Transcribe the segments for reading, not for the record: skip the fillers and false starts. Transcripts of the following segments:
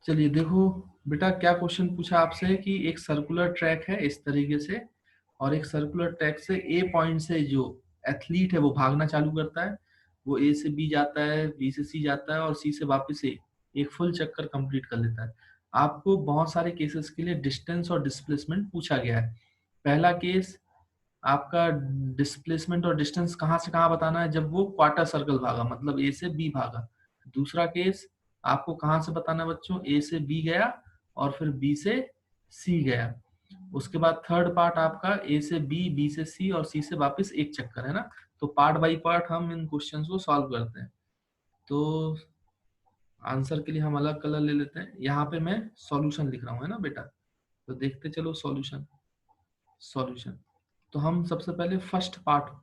चलिए देखो बेटा, क्या क्वेश्चन पूछा आपसे कि एक सर्कुलर ट्रैक है इस तरीके से, और एक सर्कुलर ट्रैक से ए पॉइंट से जो एथलीट है वो भागना चालू करता है। वो ए से बी जाता है, बी से सी जाता है और सी से वापस ए, एक फुल चक्कर कंप्लीट कर लेता है। आपको बहुत सारे केसेस के लिए डिस्टेंस और डिस्प्लेसमेंट पूछा गया है। पहला केस आपका डिस्प्लेसमेंट और डिस्टेंस कहाँ से कहाँ बताना है, जब वो क्वार्टर सर्कल भागा, मतलब ए से बी भागा। दूसरा केस आपको कहाँ से बताना है बच्चों, ए से बी गया और फिर बी से सी गया। उसके बाद थर्ड पार्ट आपका ए से बी, बी से सी और सी से वापस एक चक्कर है ना। तो पार्ट बाय पार्ट हम इन क्वेश्चंस को सॉल्व करते हैं। तो आंसर के लिए हम अलग कलर ले लेते हैं। यहाँ पे मैं सॉल्यूशन लिख रहा हूँ है ना बेटा, तो देखते चलो सॉल्यूशन। सॉल्यूशन तो हम सबसे पहले फर्स्ट पार्ट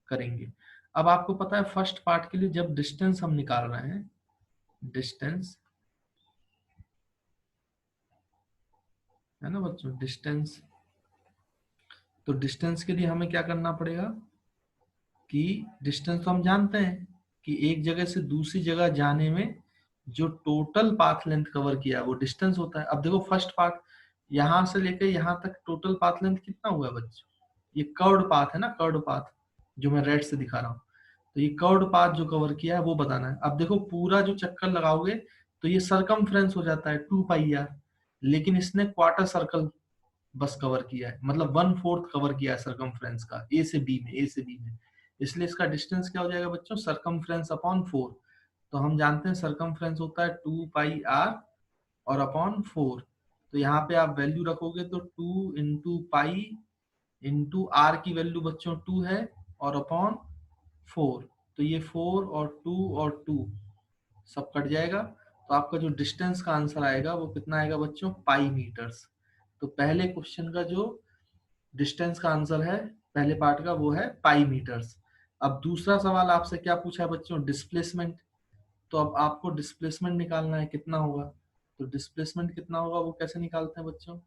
करेंगे। अब आपको पता है फर्स्ट पार्ट के लिए जब डिस्टेंस हम निकाल रहे हैं, डिस्टेंस है ना बच्चों, डिस्टेंस, तो डिस्टेंस के लिए हमें क्या करना पड़ेगा कि डिस्टेंस तो हम जानते हैं कि एक जगह से दूसरी जगह जाने में जो टोटल पाथ लेंथ कवर किया वो डिस्टेंस होता है। अब देखो फर्स्ट पार्ट यहां से लेकर यहां तक टोटल पाथ लेंथ कितना हुआ है बच्चों, ये कर्व्ड पाथ है ना, कर्व्ड पाथ जो मैं रेड से दिखा रहा हूँ। तो ये कर्व्ड पाथ जो कवर किया है वो बताना है। अब देखो पूरा जो चक्कर लगाओगे तो ये सरकमफ्रेंस हो जाता है 2 पाई आर, लेकिन इसने क्वार्टर सर्कल बस कवर किया है, मतलब 1/4 कवर किया है सरकमफ्रेंस का ए से बी में, ए से बी में। इसलिए इसका डिस्टेंस क्या हो जाएगा बच्चों, सरकमफ्रेंस अपॉन 4। तो हम जानते हैं सरकमफ्रेंस होता है 2 पाई आर और अपॉन 4। तो यहाँ पे आप वैल्यू रखोगे तो 2 × पाई इंटू आर की वैल्यू बच्चों 2 है और अपॉन 4। तो ये 4 और 2 और 2 सब कट जाएगा। तो आपका जो डिस्टेंस का आंसर आएगा वो कितना आएगा बच्चों, पाई मीटर्स। तो पहले क्वेश्चन का जो डिस्टेंस का आंसर है पहले पार्ट का वो है पाई मीटर्स। अब दूसरा सवाल आपसे क्या पूछा है बच्चों, डिस्प्लेसमेंट। तो अब आपको डिस्प्लेसमेंट निकालना है कितना होगा। तो डिस्प्लेसमेंट कितना होगा वो कैसे निकालते हैं बच्चों,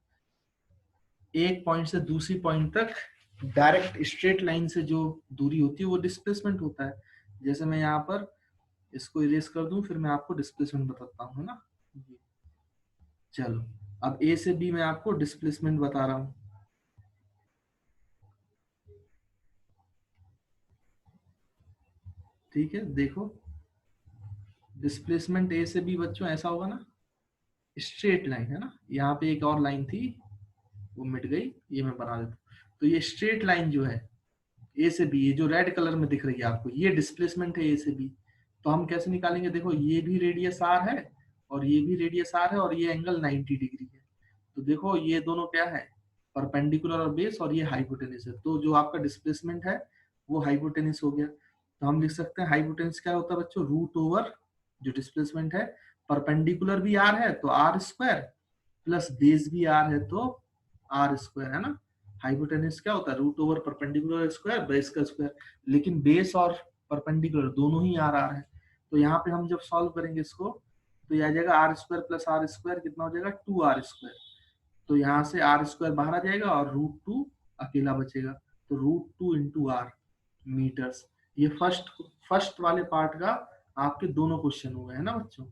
एक पॉइंट से दूसरी पॉइंट तक डायरेक्ट स्ट्रेट लाइन से जो दूरी होती है वो डिस्प्लेसमेंट होता है। जैसे मैं यहाँ पर इसको इरेज कर दूं फिर मैं आपको डिस्प्लेसमेंट बताता हूँ है ना। चलो अब ए से बी मैं आपको डिस्प्लेसमेंट बता रहा हूँ। ठीक है देखो, डिस्प्लेसमेंट ए से बी बच्चों ऐसा होगा ना, स्ट्रेट लाइन है ना, यहाँ पे एक और लाइन थी वो मिट गई, ये मैं बना देता हूँ। तो ये स्ट्रेट लाइन जो है ए से बी, ये जो रेड कलर में दिख रही है आपको, ये डिस्प्लेसमेंट है ए से बी। तो हम कैसे निकालेंगे, देखो ये भी रेडियस आर है और ये भी रेडियस आर है और ये एंगल 90 डिग्री है। तो देखो ये दोनों क्या है, परपेंडिकुलर और बेस, और ये हाइपोटेनिस है। तो जो आपका डिस्प्लेसमेंट है वो हाइपोटेनिस हो गया। तो हम लिख सकते हैं हाइपोटेनिस क्या होता है बच्चों, रूट ओवर जो डिस्प्लेसमेंट है, परपेंडिकुलर भी आर है तो आर स्क्वायर प्लस बेस भी आर है तो आर स्क्वायर है ना। हाइपोटेनिस क्या होता है, root over perpendicular square base का स्क्वायर, लेकिन बेस और परपेंडिकुलर दोनों ही आर आर है। तो यहाँ पे हम जब सॉल्व करेंगे इसको तो यह आ जाएगा R square plus R square कितना हो जाएगा, 2r²। तो यहाँ से आर स्क्वायर बाहर आ जाएगा और √2 अकेला बचेगा। तो √2 इंटू आर मीटर्स। ये फर्स्ट वाले पार्ट का आपके दोनों क्वेश्चन हो गए है ना बच्चों।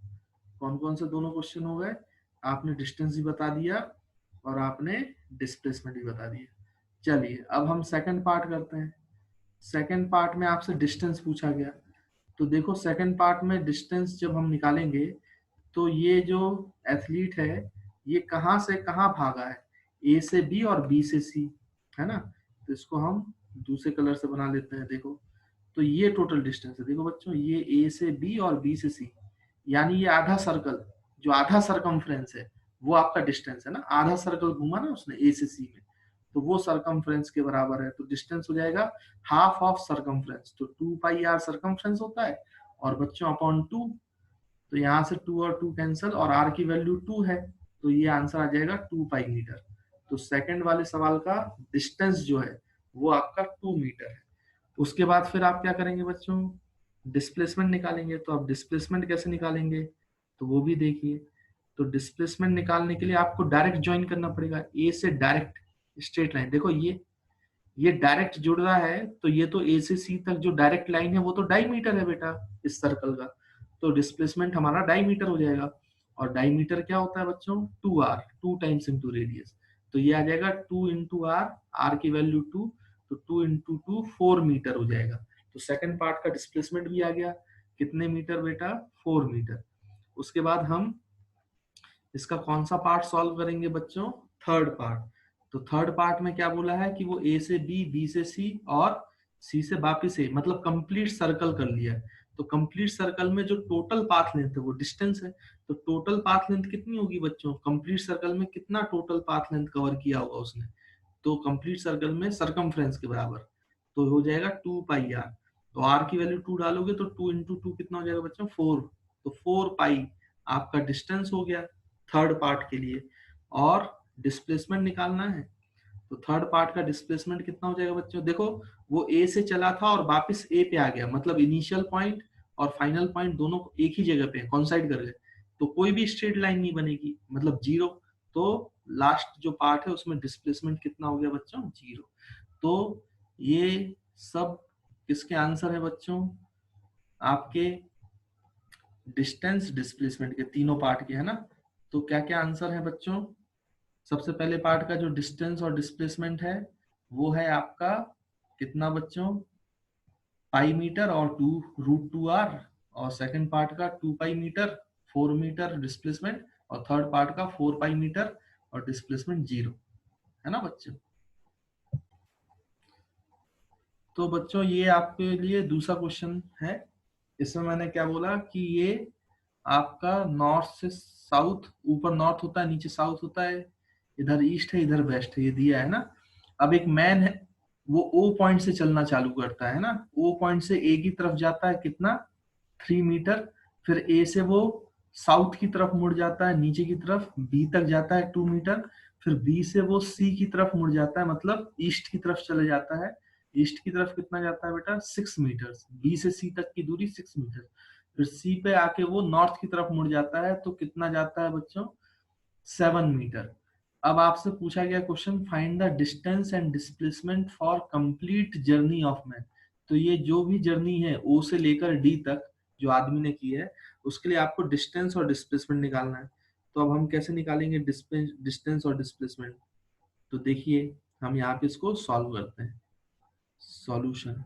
कौन कौन से दोनों क्वेश्चन हो गए, आपने डिस्टेंस भी बता दिया और आपने डिस्प्लेसमेंट भी बता दिया। चलिए अब हम सेकंड पार्ट करते हैं। सेकंड पार्ट में आपसे डिस्टेंस पूछा गया। तो देखो सेकंड पार्ट में डिस्टेंस जब हम निकालेंगे तो ये जो एथलीट है ये कहाँ से कहाँ भागा है, ए से बी और बी से सी है ना। तो इसको हम दूसरे कलर से बना लेते हैं। देखो तो ये टोटल डिस्टेंस है, देखो बच्चों ये ए से बी और बी से सी, यानी ये आधा सर्कल, जो आधा सरकमफ्रेंस है वो आपका डिस्टेंस है ना। आधा सर्कल घूमा ना उसने ए से सी में, तो वो सरकमफ्रेंस के बराबर है। तो डिस्टेंस हो जाएगा हाफ ऑफ सरकमफ्रेंस। तो 2 पाई आर सरकमफ्रेंस होता है और बच्चों अपॉन 2। तो यहाँ से 2 और 2 कैंसिल और r की वैल्यू 2 है, तो ये आंसर आ जाएगा 2 पाई मीटर। तो सेकंड वाले सवाल का डिस्टेंस जो है वो आपका 2 मीटर है। उसके बाद फिर आप क्या करेंगे बच्चों, डिस्प्लेसमेंट निकालेंगे। तो आप डिस्प्लेसमेंट कैसे निकालेंगे तो वो भी देखिए। तो डिस्प्लेसमेंट निकालने के लिए आपको डायरेक्ट ज्वाइन करना पड़ेगा, ए से डायरेक्ट स्ट्रेट लाइन। देखो ये डायरेक्ट जुड़ रहा है तो ये तो ए से सी तक जो डायरेक्ट लाइन है वो तो डाईमीटर है बेटा इस सर्कल का। तो डिस्प्लेसमेंट हमारा डाईमीटर हो जाएगा। और डायमीटर क्या होता है बच्चों 2r, 2 टाइम्स इंटू रेडियस। तो ये आ जाएगा 2 इंटू आर, आर की वैल्यू 2, तो 2 इंटू 2 4 मीटर हो जाएगा। तो सेकंड पार्ट का डिस्प्लेसमेंट भी आ गया, कितने मीटर बेटा 4 मीटर। उसके बाद हम इसका कौन सा पार्ट सॉल्व करेंगे बच्चों, थर्ड पार्ट। तो थर्ड पार्ट में क्या बोला है कि वो ए से बी, बी से सी और सी से वापिस ए, मतलब कंप्लीट सर्कल कर लिया है। तो कंप्लीट सर्कल में जो टोटल पाथ लेंथ है वो डिस्टेंस है। तो टोटल पाथ लेंथ कितनी होगी बच्चों, कंप्लीट सर्कल में कितना टोटल पाथ लेंथ कवर किया होगा उसने, तो कंप्लीट सर्कल में सरकमफ्रेंस के बराबर, तो हो जाएगा 2 पाई आर। तो आर की वैल्यू 2 डालोगे तो 2 इंटू 2 कितना हो जाएगा बच्चों 4, तो 4 पाई आपका डिस्टेंस हो गया थर्ड पार्ट के लिए। और डिस्प्लेसमेंट निकालना है, तो थर्ड पार्ट का डिस्प्लेसमेंट कितना हो जाएगा बच्चों, देखो वो ए से चला था और वापस ए पे आ गया, मतलब इनिशियल पॉइंट और फाइनल पॉइंट दोनों एक ही जगह पे कॉन्साइड कर गए, तो कोई भी स्ट्रेट लाइन नहीं बनेगी, मतलब जीरो। तो लास्ट जो पार्ट है उसमें डिस्प्लेसमेंट कितना हो गया बच्चों, जीरो। तो ये सब किसके आंसर है बच्चों, आपके डिस्टेंस डिस्प्लेसमेंट के, तीनों पार्ट के, है ना। तो क्या क्या आंसर है बच्चों, सबसे पहले पार्ट का जो डिस्टेंस और डिस्प्लेसमेंट है वो है आपका कितना बच्चों, पाई मीटर और 2√2r। और सेकंड पार्ट का 2 पाई मीटर, 4 मीटर डिस्प्लेसमेंट। और थर्ड पार्ट का 4 पाई मीटर और डिस्प्लेसमेंट 0, है ना बच्चों। तो बच्चों ये आपके लिए दूसरा क्वेश्चन है। इसमें मैंने क्या बोला कि ये आपका नॉर्थ से साउथ, ऊपर नॉर्थ होता है नीचे साउथ होता है, इधर ईस्ट है इधर वेस्ट है, ये दिया है ना। अब एक मैन है, वो ओ पॉइंट से चलना चालू करता है ना, ओ पॉइंट से ए की तरफ जाता है कितना 3 मीटर, फिर ए से वो साउथ की तरफ मुड़ जाता है नीचे की तरफ, बी तक जाता है 2 मीटर, फिर बी से वो सी की तरफ मुड़ जाता है, मतलब ईस्ट की तरफ चले जाता है। ईस्ट की तरफ कितना जाता है बेटा 6 मीटर, बी से सी तक की दूरी 6 मीटर। फिर सी पे आके वो नॉर्थ की तरफ मुड़ जाता है, तो कितना जाता है बच्चों 7 मीटर। अब आपसे पूछा गया question, find the distance and displacement for complete journey of man. तो ये जो भी जर्नी है ओ से लेकर डी तक जो आदमी ने की है, उसके लिए आपको डिस्टेंस और डिस्प्लेसमेंट निकालना है। तो अब हम कैसे निकालेंगे डिस्टेंस और डिस्प्लेसमेंट, तो देखिए हम यहाँ पे इसको सॉल्व करते हैं, सॉल्यूशन,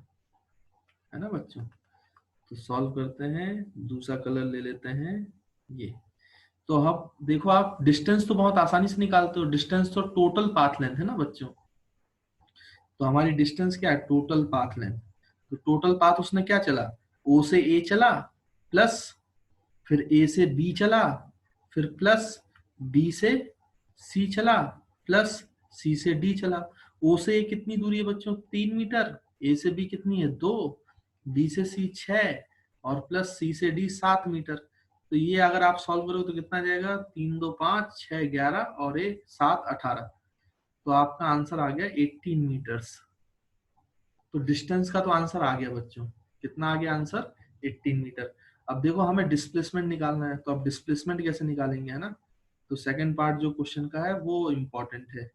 है ना बच्चों। तो सॉल्व करते हैं, दूसरा कलर ले लेते हैं ये। तो अब देखो आप डिस्टेंस तो बहुत आसानी से निकालते हो, डिस्टेंस तो टोटल पाथ लेंथ है ना बच्चों। तो हमारी डिस्टेंस क्या है, टोटल पाथ लेंथ। तो टोटल पाथ उसने क्या चला, ओ से ए चला प्लस, फिर ए से बी चला, फिर प्लस बी से सी चला, प्लस सी से डी चला। ओ से ए कितनी दूरी है बच्चों 3 मीटर, ए से बी कितनी है 2, बी से सी 6 और प्लस सी से डी 7 मीटर। तो ये अगर आप सॉल्व करो तो कितना जाएगा, 3 2 5 6 11 और 1 7 18। तो आपका आंसर आ गया 18 मीटर्स। तो डिस्टेंस का तो आंसर आ गया बच्चों, कितना आ गया आंसर 18 मीटर। अब देखो हमें डिस्प्लेसमेंट निकालना है, तो अब डिस्प्लेसमेंट कैसे निकालेंगे, है ना। तो सेकंड पार्ट जो क्वेश्चन का है वो इम्पोर्टेंट है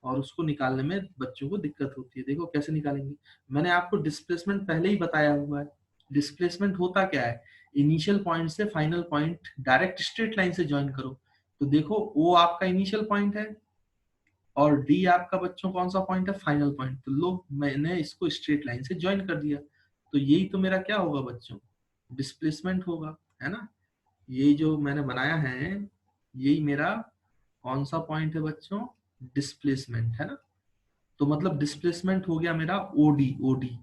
और उसको निकालने में बच्चों को दिक्कत होती है। देखो कैसे निकालेंगे, मैंने आपको डिस्प्लेसमेंट पहले ही बताया हुआ है। डिस्प्लेसमेंट होता क्या है, इनिशियल पॉइंट से final point direct straight line से ज्वाइन करो। तो देखो ओ आपका इनिशियल पॉइंट है और डी आपका बच्चों कौन सा पॉइंट है, फाइनल पॉइंट। तो लो मैंने इसको स्ट्रेट लाइन से ज्वाइन कर दिया, तो यही तो मेरा क्या होगा बच्चों, डिस्प्लेसमेंट होगा, है ना। ये जो मैंने बनाया है यही मेरा कौन सा पॉइंट है बच्चों, डिस्प्लेसमेंट, है ना। तो मतलब डिस्प्लेसमेंट हो गया मेरा ओडी, ओडी।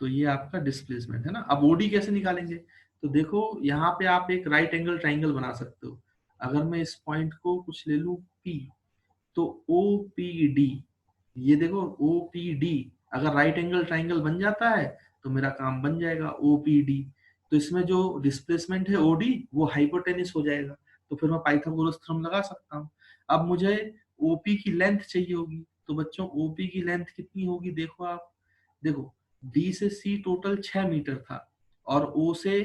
तो ये आपका डिस्प्लेसमेंट है ना। अब ओडी कैसे निकालेंगे, तो देखो यहाँ पे आप एक राइट एंगल ट्राइंगल बना सकते हो। अगर मैं इस पॉइंट को कुछ ले लूं पी, तो ओ पी डी, ये देखो ओ पी डी अगर राइट एंगल ट्राइंगल बन जाता है तो मेरा काम बन जाएगा ओ पी डी। तो इसमें जो डिस्प्लेसमेंट है ओडी वो हाइपोटेनिस हो जाएगा, तो फिर मैं पाइथागोरस थ्योरम लगा सकता हूँ। अब मुझे ओपी की लेंथ चाहिए होगी, तो बच्चों ओपी की लेंथ कितनी होगी, देखो आप, देखो बी से सी टोटल 6 मीटर था और ओ से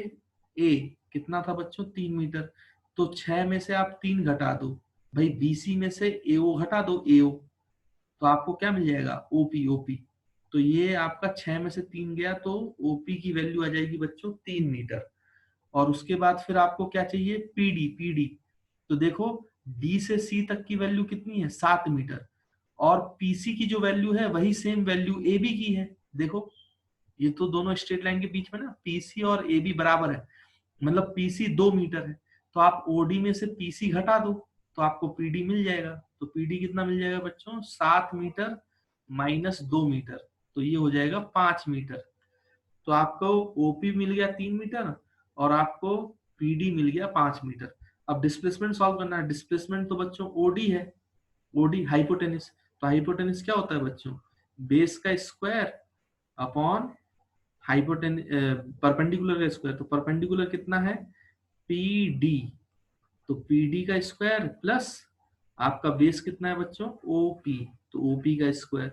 ए कितना था बच्चों 3 मीटर। तो 6 में से आप 3 घटा दो, भाई बीसी में से एओ घटा दो, एओ, तो आपको क्या मिल जाएगा ओपी, ओपी। तो ये आपका 6 में से 3 गया, तो ओपी की वैल्यू आ जाएगी बच्चों 3 मीटर। और उसके बाद फिर आपको क्या चाहिए, पीडी। पीडी तो देखो डी से सी तक की वैल्यू कितनी है, 7 मीटर, और पीसी की जो वैल्यू है वही सेम वैल्यू ए बी की है। देखो ये तो दोनों स्ट्रेट लाइन के बीच में ना पीसी और ए बी बराबर है, मतलब पीसी 2 मीटर है, तो आप ओडी में से पीसी घटा दो तो आपको पीडी मिल जाएगा। तो पीडी कितना मिल जाएगा बच्चों, 7 मीटर माइनस 2 मीटर, तो ये हो जाएगा 5 मीटर। तो आपको ओपी मिल गया 3 मीटर और आपको पीडी मिल गया 5 मीटर। अब डिस्प्लेसमेंट सॉल्व करना है। डिस्प्लेसमेंट तो बच्चों ओडी है, ओडी हाइपोटेनिस। तो हाइपोटेनिस क्या होता है बच्चों, बेस का स्क्वायर अपॉन हाइपोटेन परपेंडिकुलर का स्क्वायर। तो परपेंडिकुलर कितना है, पी डी, तो पी डी का स्क्वायर प्लस आपका बेस कितना है बच्चों, ओ पी, तो ओ पी का स्क्वायर।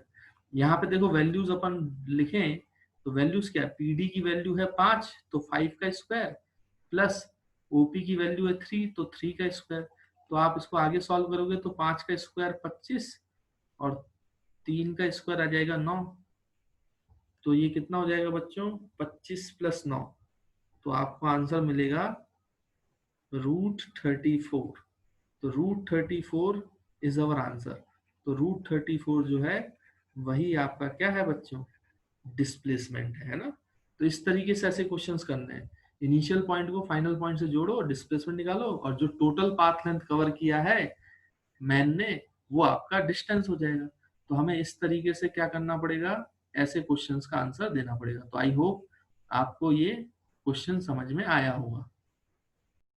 यहाँ पे देखो वैल्यूज अपन लिखें तो वैल्यूज क्या है, पी डी की वैल्यू है 5 तो 5 का स्क्वायर प्लस ओपी की वैल्यू है 3 तो 3 का स्क्वायर। तो आप इसको आगे सॉल्व करोगे तो 5 का स्क्वायर 25 और 3 का स्क्वायर आ जाएगा 9। तो ये कितना हो जाएगा बच्चों, 25 प्लस 9, तो आपको आंसर मिलेगा √34। तो √34 इज अवर आंसर। तो √34 जो है वही आपका क्या है बच्चों, डिस्प्लेसमेंट है ना। तो इस तरीके से ऐसे क्वेश्चंस करने हैं, इनिशियल पॉइंट को फाइनल पॉइंट से जोड़ो, डिस्प्लेसमेंट निकालो, और जो टोटल पाथ लेंथ कवर किया है मैन ने वो आपका डिस्टेंस हो जाएगा। तो हमें इस तरीके से क्या करना पड़ेगा, ऐसे क्वेश्चंस का आंसर देना पड़ेगा। तो आई होप आपको ये क्वेश्चन समझ में आया होगा।